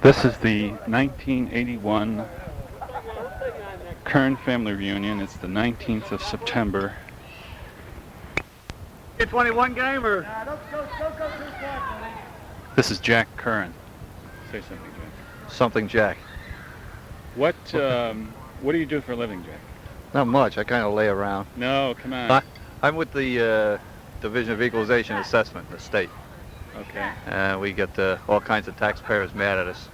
This is the 1981 Curran Family Reunion. It's the 19th of September. A 21 game or? This is Jack Curran. Say something, Jack. Something, Jack. What do you do for a living, Jack? Not much. I kind of lay around. No, come on. I'm with the Division of Equalization Assessment in the state. Okay. We get all kinds of taxpayers mad at us,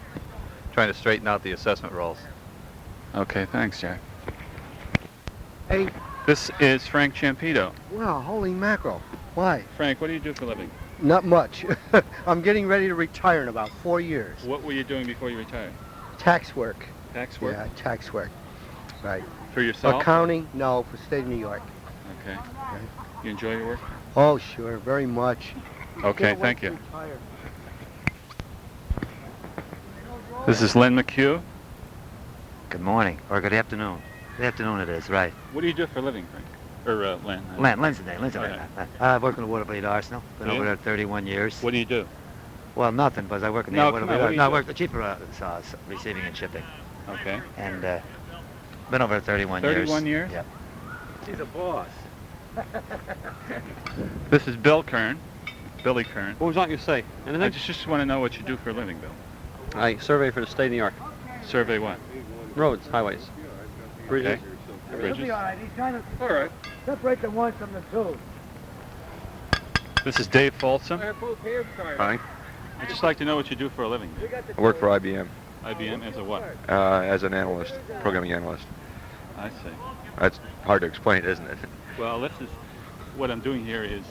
trying to straighten out the assessment rolls. Okay, thanks, Jack. Hey. This is Frank Champito. Wow, holy mackerel. Why? Frank, what do you do for a living? Not much. I'm getting ready to retire in about 4 years. What were you doing before you retired? Tax work. Tax work? Yeah, tax work. Right. For yourself? Accounting? No, for the state of New York. Okay. You enjoy your work? Oh, sure, very much. Okay, thank you. This is Len McHugh. Good morning, or good afternoon. Good afternoon it is, right. What do you do for a living, Frank? Or Len? Len's the name. I work in the Waterblade Arsenal. Been over there 31 years. What do you do? Well, nothing, but I work in the Waterblade. I work the cheaper receiving and shipping. Okay. And been over there 31 years. 31 years? Yep. He's a boss. This is Bill Curran. Billy Curran. What would you like me to say? Anything? I just want to know what you do for a living, Bill. I survey for the state of New York. Survey what? Roads, highways, bridges. Okay. Bridges. All right, he's trying to All right. separate the one from the two. This is Dave Folsom. Hi. I'd just like to know what you do for a living. I work for IBM IBM as a what? as an analyst, programming analyst. I see. That's hard to explain, isn't it? Well, this is what I'm doing here is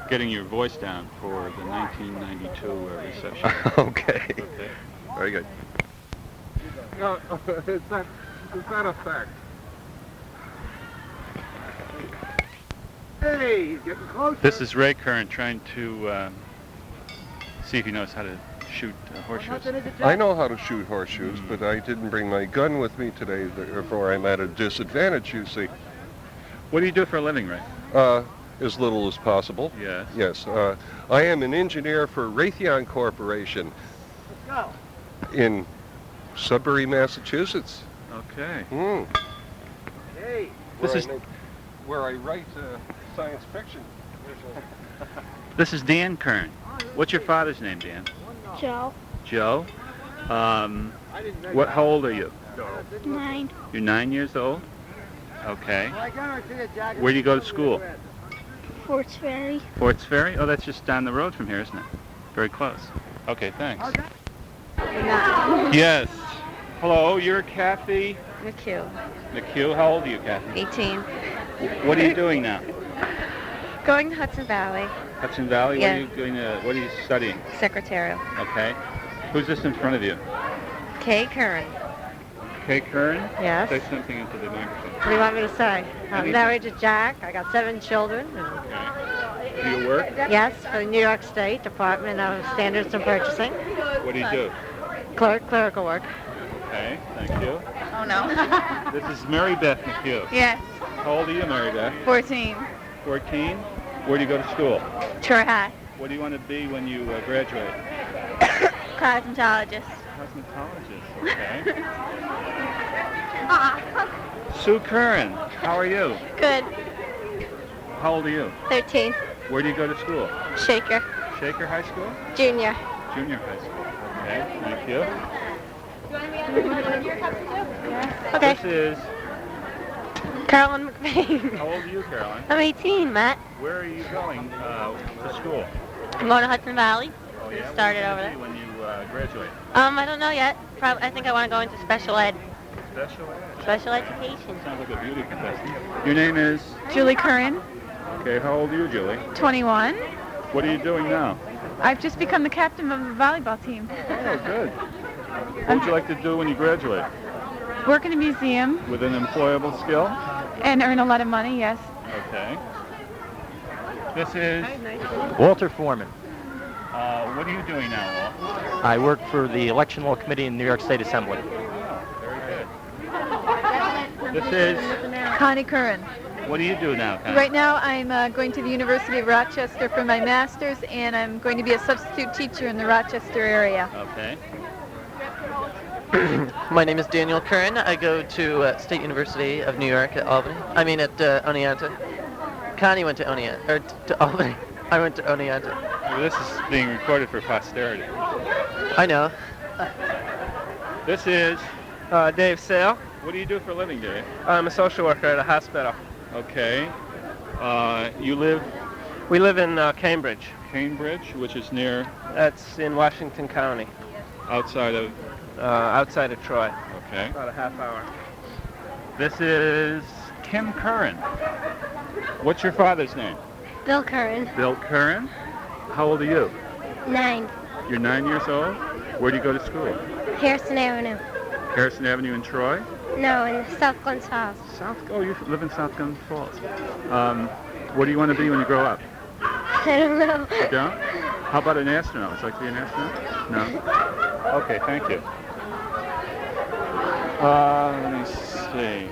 getting your voice down for the 1992 reception. Okay. Okay. Very good. No, it's not a fact. Hey, he's getting closer. This is Ray Curran trying to see if he knows how to shoot horseshoes. I know how to shoot horseshoes, but I didn't bring my gun with me today, therefore I'm at a disadvantage, you see. What do you do for a living, Ray? As little as possible. Yes. Yes. I am an engineer for Raytheon Corporation in Sudbury, Massachusetts. Okay. Hey. This is where I write science fiction. This is Dan Curran. What's your father's name, Dan? Joe. Joe. How old are you? 9. You're 9 years old? Okay. Where do you go to school? Forts Ferry. Forts Ferry? Oh, that's just down the road from here, isn't it? Very close. Okay, thanks. Yes. Hello, you're Kathy McHugh. McHugh. How old are you, Kathy? 18. What are you doing now? Going to Hudson Valley. Hudson Valley? Yeah. What are you studying? Secretarial. Okay. Who's this in front of you? Kay Curran. Kay Curran? Yes. Say something into the microphone. What do you want me to say? I'm married to Jack. I got 7 children. Okay. Do you work? Yes, for the New York State Department of Standards and Purchasing. What do you do? Clerical work. Okay, thank you. Oh, no. This is Mary Beth McHugh. Yes. How old are you, Mary Beth? 14. 14? Where do you go to school? Troy High. What do you want to be when you graduate? Cosmetologist. Cosmetologist, okay. Sue Curran, how are you? Good. How old are you? 13. Where do you go to school? Shaker. Shaker High School? Junior. Junior High School. Okay, thank you. Okay. This is, Carolyn McVeigh. how old are you, Caroline? I'm 18, Matt. Where are you going to school? I'm going to Hudson Valley. Oh, yeah? Started What are over you there. gonna be when you graduate? I don't know yet. I think I want to go into special ed. Special ed? Special education. Sounds like a beauty contestant. Your name is? Julie Curran, Okay, how old are you, Julie? 21. What are you doing now? I've just become the captain of the volleyball team. Oh, good. What would you like to do when you graduate? Work in a museum With an employable skill? and earn a lot of money, yes. Okay. This is, Walter Foreman. what are you doing now, Walt? I work for the Election Law Committee in the New York State Assembly. Oh, very good. This is, Connie Curran. What do you do now, Connie? Right now, I'm going to the University of Rochester for my master's, and I'm going to be a substitute teacher in the Rochester area. Okay. My name is Daniel Curran. I go to State University of New York at Albany. I mean at Oneonta. Connie went to Oneonta, or to Albany. I went to Oneonta. Well, this is being recorded for posterity. I know. This is... Dave Sale. What do you do for a living, Dave? I'm a social worker at a hospital. Okay. You live... We live in Cambridge. Cambridge, which is near... That's in Washington County. Outside of... Outside of Troy. Okay. About a half hour. This is Kim Curran. What's your father's name? Bill Curran. Bill Curran. How old are you? 9. You're 9 years old? Where do you go to school? Harrison Avenue. Harrison Avenue in Troy? No, in South Glens Falls. Oh, you live in South Glens Falls. What do you want to be when you grow up? I don't know. You don't? How about an astronaut? Would you like to be an astronaut? No? Okay, thank you. Let me see.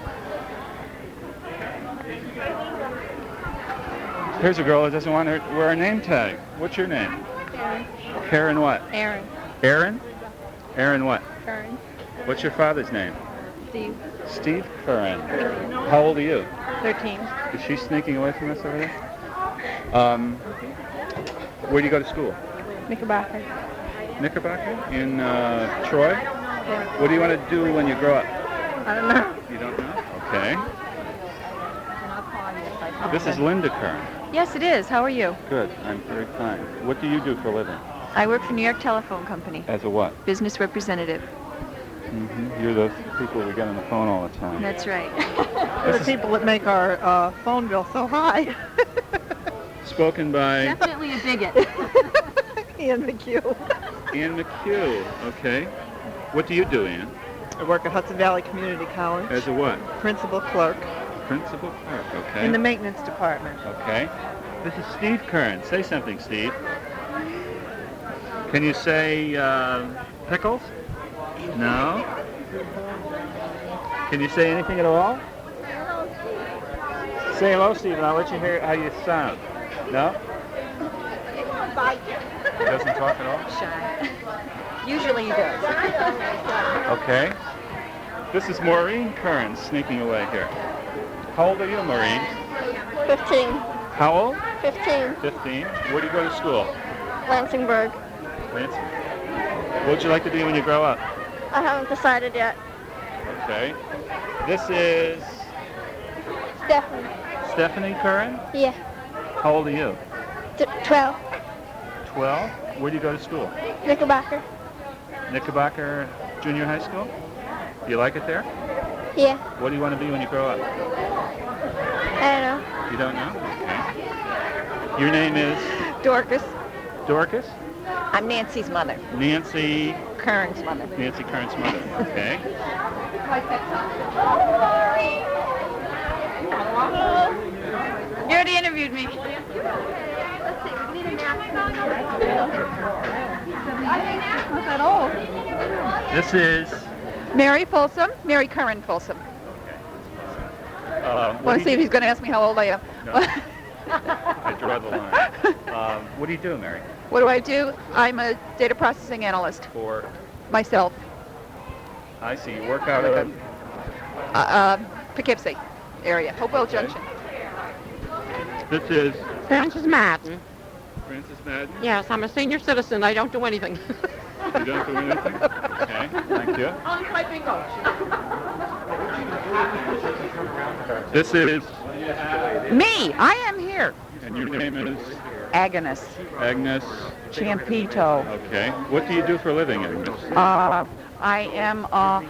Here's a girl that doesn't want to wear a name tag. What's your name? Karen. Karen what? Aaron. Aaron? Aaron what? Curran. What's your father's name? Steve. Steve Curran. How old are you? 13. Is she sneaking away from us over there? Where do you go to school? Knickerbocker. Knickerbocker? In Troy? What do you want to do when you grow up? I don't know. You don't know? Okay. This is Linda Curran. Yes, it is. How are you? Good. I'm very fine. What do you do for a living? I work for New York Telephone Company. As a what? Business representative. You're those people we get on the phone all the time. That's right. We're the people that make our phone bill so high. Spoken by Definitely a bigot. Ian McHugh. Ian McHugh. Okay. What do you do, Ian? I work at Hudson Valley Community College. As a what? Principal clerk. Principal clerk. Okay. In the maintenance department. Okay. This is Steve Curran. Say something, Steve. Can you say pickles? No. Can you say anything at all? Say hello, Steve, and I'll let you hear how you sound. No? He doesn't talk at all? Shy. Usually he does. Okay. This is Maureen Curran sneaking away here. How old are you, Maureen? 15. How old? 15. 15. Where do you go to school? Lansingburg. Lansing. What would you like to be when you grow up? I haven't decided yet. Okay. This is Stephanie. Stephanie Curran? Yeah. How old are you? 12. 12. Where do you go to school? Knickerbocker. Knickerbocker Junior High School? Do you like it there? Yeah. What do you want to be when you grow up? I don't know. You don't know? Okay. Your name is? Dorcas. Dorcas? I'm Nancy's mother. Nancy? Curran's mother. Nancy Curran's mother. Okay. You already interviewed me. This is? Mary Folsom. Mary Curran Folsom. Want to see if he's going to ask me how old I am? No. I draw the line. What do you do, Mary? What do I do? I'm a data processing analyst. For? Myself. I see. You work out at? Poughkeepsie area. Hopewell Junction. This is? Francis Madden. Francis Madden? Yes, I'm a senior citizen. I don't do anything. You don't do anything? Okay, thank you. Only my bingo. This is? Me. I am here. And your name is? Agnes. Agnes? Ciampito. Okay. What do you do for a living, Agnes? I am a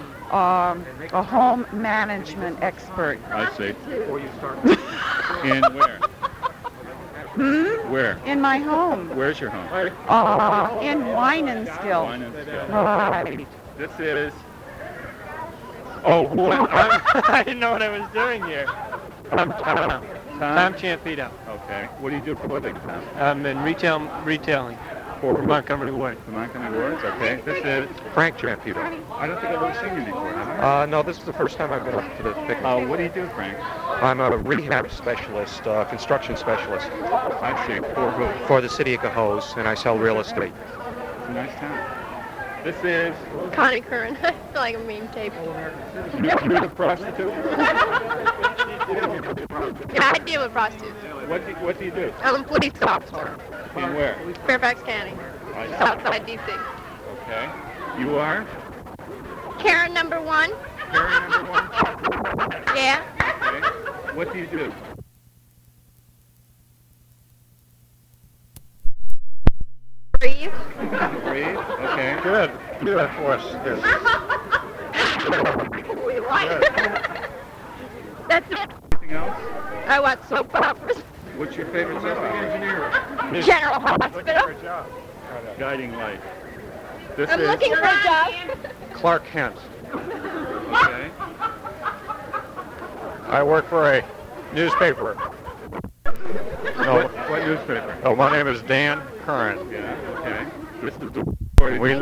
home management expert. I see. And where? Where? In my home. Where's your home? In Wynenskill. Wynenskill. This is? Oh, I didn't know what I was doing here. Tom Ciampito. Okay. What do you do for a living, Tom? I'm in retailing. For Montgomery Ward. The Montgomery Wards, okay. This is... Frank Trampeter. I don't think I've ever seen you before, have I? No, this is the first time I've been up to the picnic. What do you do, Frank? I'm a rehab specialist, construction specialist. I see. For who? For the city of Cohoes, and I sell real estate. It's a nice town. This is... Connie Curran. I feel like I'm being taped. You're the prostitute? Yeah, I deal with prostitutes. What do you do? I'm a police officer. In where? Fairfax County. I see. Outside D.C. Okay. You are? Karen number 1. Karen number 1? Yeah. Okay. What do you do? Breathe. Breathe? Okay. Good. Do that for us. Good. We like it. That's it. Anything else? I watch soap operas. What's your favorite subject? Engineer. General Hospital. Guiding light. This I'm is... looking for a job. Clark Kent. Okay. I work for a newspaper. What newspaper? Oh, my name is Dan Curran. Yeah, okay. This is the... We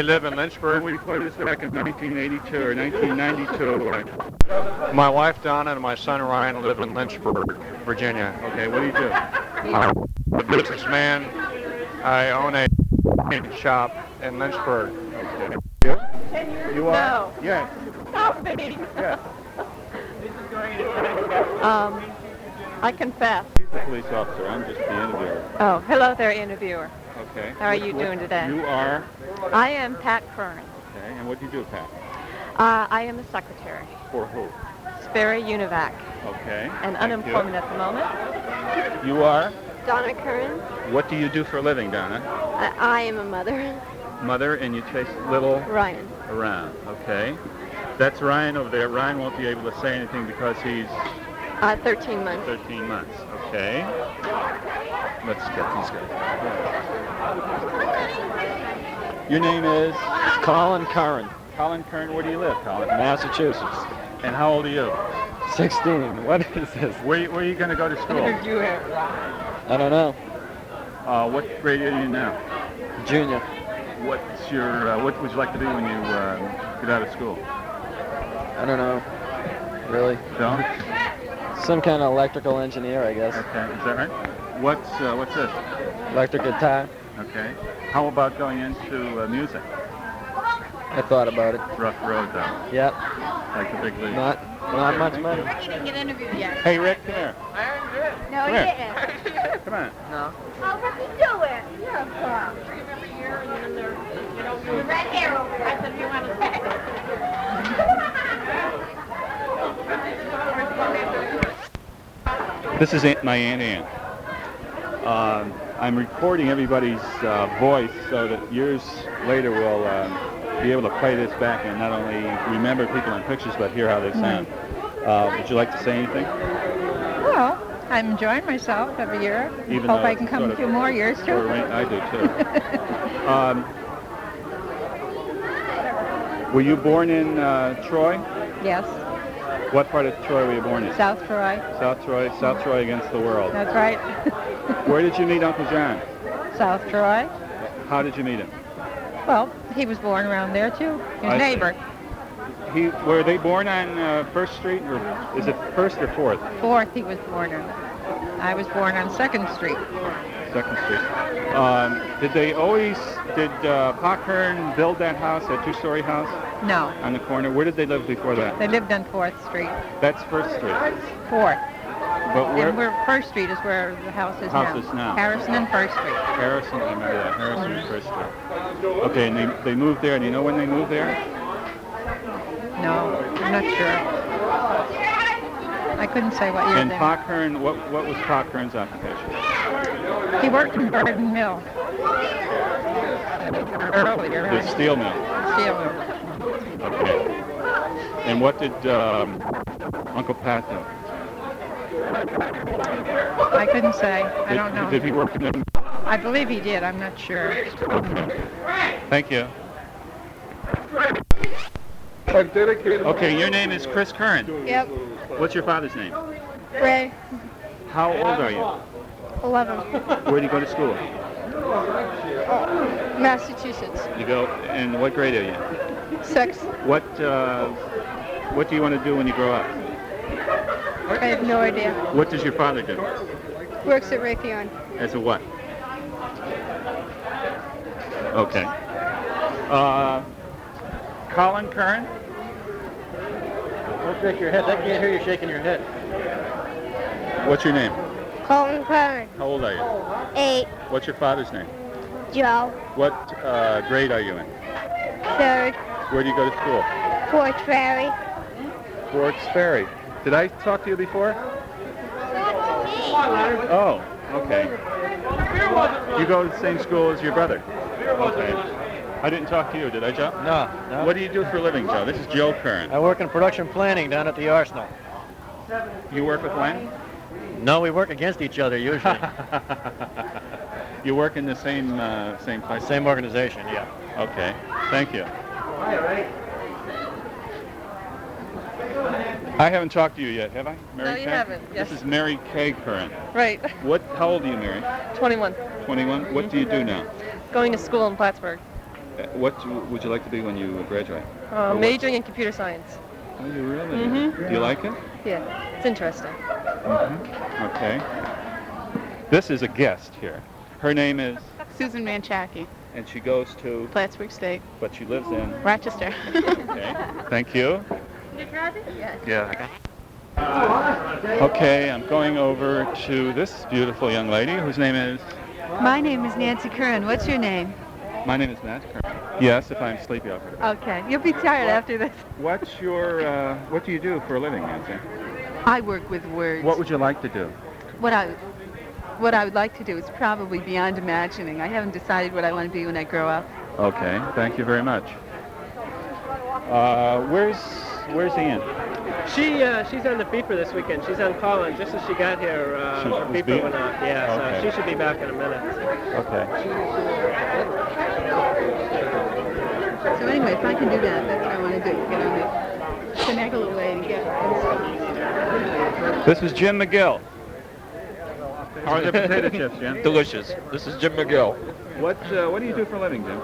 live in Lynchburg. We put this back in 1982 or 1992. My wife Donna and my son Ryan live in Lynchburg, Virginia. Okay, what do you do? I'm a businessman. I own a shop in Lynchburg. Okay. You are? No. Yes. Stop me. Yes. I confess. He's the police officer. I'm just the interviewer. Oh, hello there, interviewer. Okay. How are you doing today? You are? I am Pat Curran. Okay. And what do you do, Pat? I am the secretary. For who? Sperry Univac. Okay. And Thank unemployment at the moment. You are? Donna Curran. What do you do for a living, Donna? I am a mother. Mother, and you chase little Ryan. around. Okay. That's Ryan over there. Ryan won't be able to say anything because he's 13 months. 13 months. Okay. Let's get these guys. Your name is? Colin Curran, Colin Kern. Where do you live, Colin? Massachusetts. And how old are you? 16. What is this? Where are you going to go to school? I don't know. What grade are you in now? Junior. What's your? What would you like to be when you get out of school? I don't know. Really? Don't? Some kind of electrical engineer, I guess. Okay. Is that right? What's this? Electric guitar. Okay. How about going into music? I thought about it. Rough road, though. Yep. Like the big league. Not much money. He didn't get interviewed yet. Hey, Rick, come here. No, he Where? didn't. Come on. Oh, what's he doing? You're a bum. Every year, and then they're, the red hair over there. I said, if you want to This is my Aunt Ann. I'm recording everybody's voice so that years later we'll be able to play this back and not only remember people in pictures but hear how they sound. Would you like to say anything? Well, I'm enjoying myself every year. Even Hope though I can come sort a few of more years too. I do too. Were you born in Troy? Yes, What part of Troy were you born in? South Troy. South Troy against the world. That's right. Where did you meet Uncle John? South Troy. How did you meet him? Well, he was born around there too. His I see. neighbor. Were they born on First Street, or is it First or Fourth? Fourth he was born on. I was born on 2nd Street. Second Street. Did Pa Kern build that house, that two-story house No, on the corner? Where did they live before that? they lived on 4th Street. That's First Street. 4th. But And where 1st Street is where the house is now. Harrison and 1st Street. Harrison, I remember that. Harrison and First Street. Okay, and they moved there. Do you know when they moved there? No, I'm not sure. I couldn't say what year And they Pa Kern, what was Pa Kern's occupation? He worked in Burden Mill. Earlier. The steel mill. Steel mill. Okay. And what did Uncle Pat do? I couldn't say. I don't know. Did he work in the... I believe he did. I'm not sure. Thank you. I've dedicated... Okay, your name is Chris Curran. Yep. What's your father's name? Ray. How old are you? 11. Where do you go to school? Massachusetts. You go, and what grade are you in? 6. What do you want to do when you grow up? I have no idea. What does your father do? Works at Raytheon. As a what? Okay. Colin Curran? Don't shake your head. They can't hear you shaking your head. What's your name? Colin Curran. How old are you? 8. What's your father's name? Joe. What grade are you in? 3rd. Where do you go to school? Fort Ferry. Forks Ferry. Did I talk to you before? Oh, okay. You go to the same school as your brother? Okay. I didn't talk to you, did I, Joe? No. What do you do for a living, Joe? This is Joe Curran. I work in production planning down at the Arsenal. You work with Len? No, we work against each other usually. You work in the same place? Same organization, yeah. Okay. Thank you. I haven't talked to you yet, have I? Mary No, you Kay? haven't, yes. This is Mary Kay Curran. Right. How old are you, Mary? 21. 21? What do you do now? Going to school in Plattsburgh. What would you like to be when you graduate? Or Majoring in computer science. Oh, you really? Mhm. Do you like it? Yeah, it's interesting. Okay. This is a guest here. Her name is? Susan Manchaki, And she goes to? Plattsburgh State. But she lives in? Rochester. Okay. Thank you. Yes. Yeah. Okay, I'm going over to this beautiful young lady whose name is? My name is Nancy Curran. What's your name? My name is Matt Curran. Yes, if I'm sleepy, I'll put it. Okay. You'll be tired after this. What do you do for a living, Nancy? I work with words. What would you like to do? What I would like to do is probably beyond imagining. I haven't decided what I want to be when I grow up. Okay, thank you very much. Where's Ian? She's on the beeper this weekend. She's on call, and just as she got here, her beeper went off. Yeah, Okay. so she should be back in a minute. Okay. So anyway, if I can do that, that's what I want to do. Get on the finagle away and get. This is Jim McGill. How are the potato chips, Jim? Delicious. This is Jim McGill. What do you do for a living, Jim?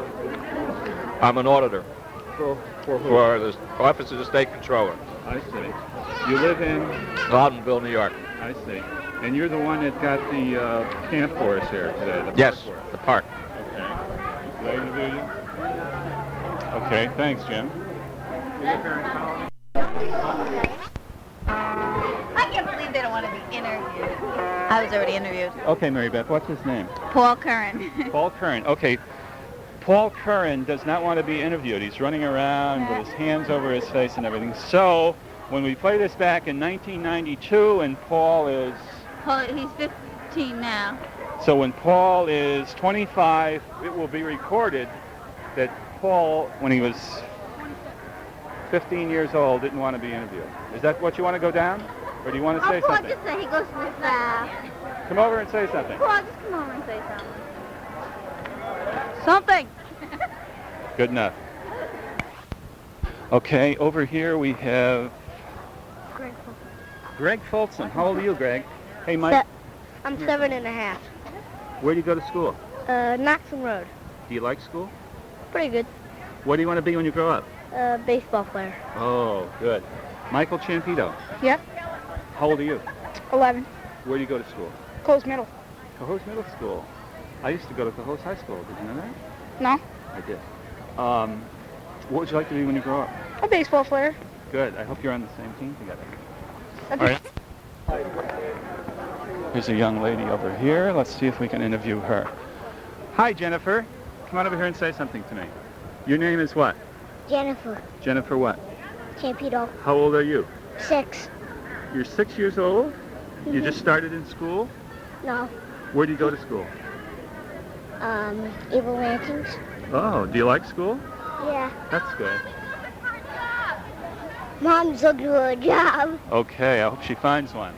I'm an auditor For who? for the Office of the State Controller, I see. You live in? Loudonville, New York. I see. And you're the one that got the camp for us here today. The Yes, park for us. the park. Okay. Glad to do you. Okay, thanks, Jim. I can't believe they don't want to be interviewed. I was already interviewed. Okay, Mary Beth, what's his name? Paul Curran. Paul Curran. Okay. Paul Curran does not want to be interviewed. He's running around with his hands over his face and everything. So, when we play this back in 1992 and Paul is... He's 15 now. So when Paul is 25, it will be recorded that Paul, when he was 15 years old, didn't want to be interviewed. Is that what you want to go down? Or do you want to say Paul, something? just say he goes to the staff. Come over and say something. Paul, just come over and say something. Something. Good enough. Okay, over here we have Greg Folsom. How old are you, Greg? Hey, Mike. I'm 7.5. Where do you go to school? Knoxville Road. Do you like school? Pretty good. What do you want to be when you grow up? Baseball player. Oh, good. Michael Champito. Yep. How old are you? 11. Where do you go to school? Coles Middle. Cohoes Middle School. I used to go to Cohoes High School. Did you know that? No. I did. What would you like to be when you grow up? A baseball player. Good. I hope you're on the same team together. Okay. All right. Here's a young lady over here. Let's see if we can interview her. Hi, Jennifer. Come on over here and say something to me. Your name is what? Jennifer. Jennifer what? Champito. How old are you? 6. You're 6 years old? You just started in school? No. Where do you go to school? Evil Lanterns. Oh, do you like school? Yeah. That's good. Mom's looking for a job. Okay, I hope she finds one.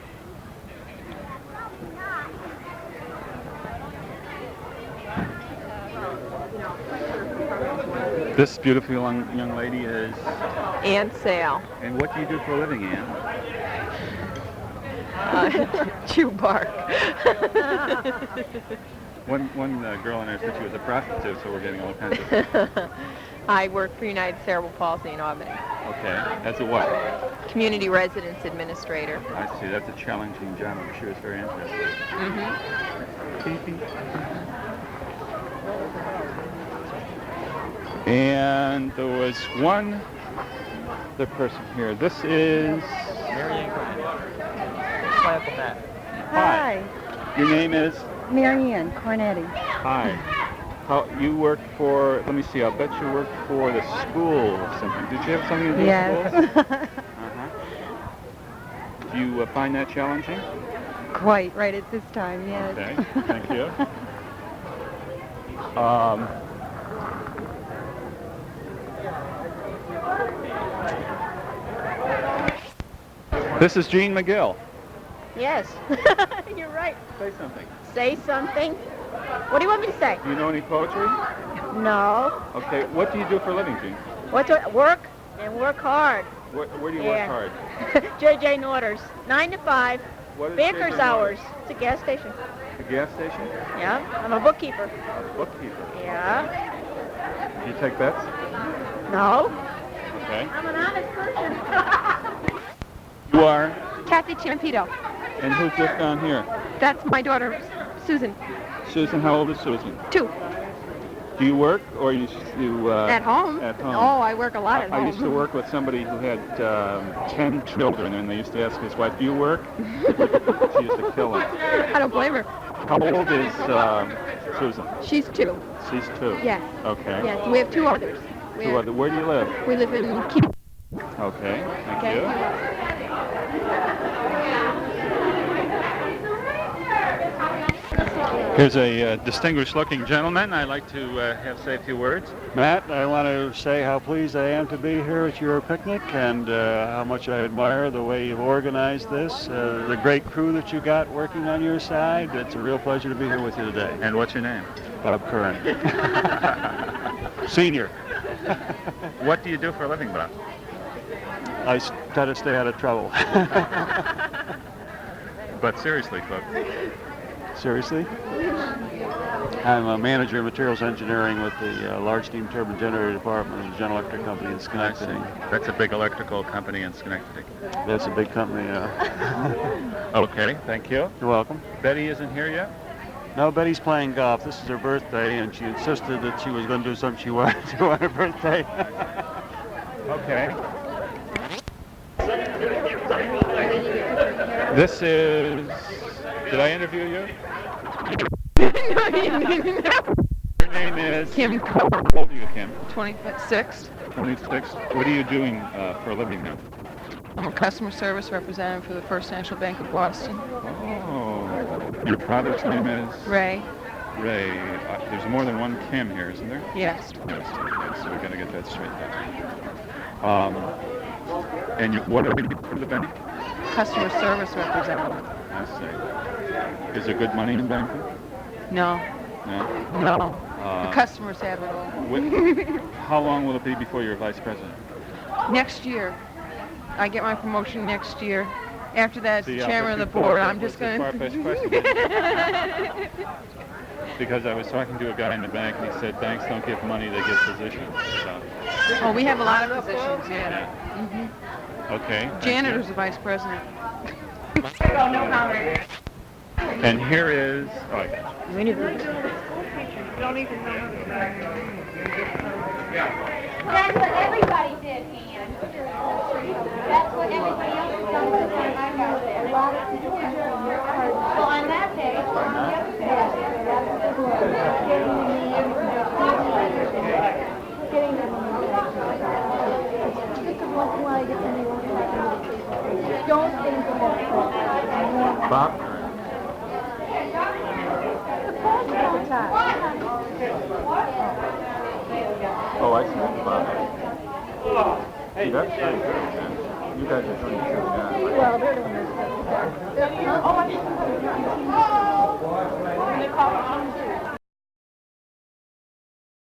This beautiful young lady is... Ann Sale. And what do you do for a living, Ann? Chew bark. One girl in there said she was a prostitute, so we're getting all kinds of... I work for United Cerebral Palsy in Albany. Okay. As a what? Community Residence Administrator. I see. That's a challenging job. I'm sure it's very interesting. Mm-hmm. And there was one other person here. This is... Hi. Your name is? Marianne Cornetti. Hi. You work for, let me see, I'll bet you work for the school or something. Did you have something to do with schools? Do you find that challenging? Quite right at this time, yes. Okay, thank you. This is Jean McGill. Yes. You're right. Say something. Say something. What do you want me to say? Do you know any poetry? No. Okay, what do you do for a living, Jean? Work and work hard. Where do you work hard? J.J. Norders, 9 to 5. What is Baker's J.J. hours. It's a gas station. A gas station? Yeah. I'm a bookkeeper. A bookkeeper. Yeah. Do you take bets? No. Okay. I'm an honest person. You are? Kathy Champito. And who's this down here? That's my daughter, Susan. Susan, how old is Susan? 2. Do you work or you at home? At home. Oh, I work a lot at home. I used to work with somebody who had 10 children, and they used to ask his wife, "Do you work?" She used to kill him. I don't blame her. How old is Susan? She's 2. She's 2. Yes. Okay. Yes, we have 2 others. Where do you live? We live in Kew. Okay, thank you. Here's a distinguished-looking gentleman. I'd like to say a few words. Matt, I want to say how pleased I am to be here at your picnic and how much I admire the way you've organized this, the great crew that you got working on your side. It's a real pleasure to be here with you today. And what's your name? Bob Curran. Senior. What do you do for a living, Bob? I try to stay out of trouble. But seriously, folks. Seriously? I'm a manager of materials engineering with the large steam turbine generator department of the General Electric Company in Schenectady. That's a big electrical company in Schenectady. That's a big company, Okay, thank you. You're welcome. Betty isn't here yet? No, Betty's playing golf. This is her birthday, and she insisted that she was going to do something she wanted to do on her birthday. Okay. This is... Did I interview you? Your name is... Kim. How old are you, Kim? 26. 26. What are you doing for a living now? I'm a customer service representative for the First National Bank of Boston. Oh. Your father's name is? Ray. Ray. There's more than one Kim here, isn't there? Yes. Yes. So we've got to get that straight down. And what are you doing for the bank? Customer service representative. I see. Is there good money in banking? No. No? No. The customers have it all. How long will it be before you're vice president? Next year. I get my promotion next year. After that, See, chairman of the board. I'm just going to... Because I was talking to a guy in the bank, and he said, banks don't give money, they give positions. So. Oh, we have a lot of positions, yeah. Mm-hmm. Okay. Janitor's the vice president. And here is... Oh, I got you. Don't even know. That's what everybody did, Ian. That's what everybody else did by the time I got there. So on that day, on the other don't think about it. Bob? Oh, I see. Bob. Hey, that's very good, man. You guys are doing a good job. Well, they're doing this. Oh,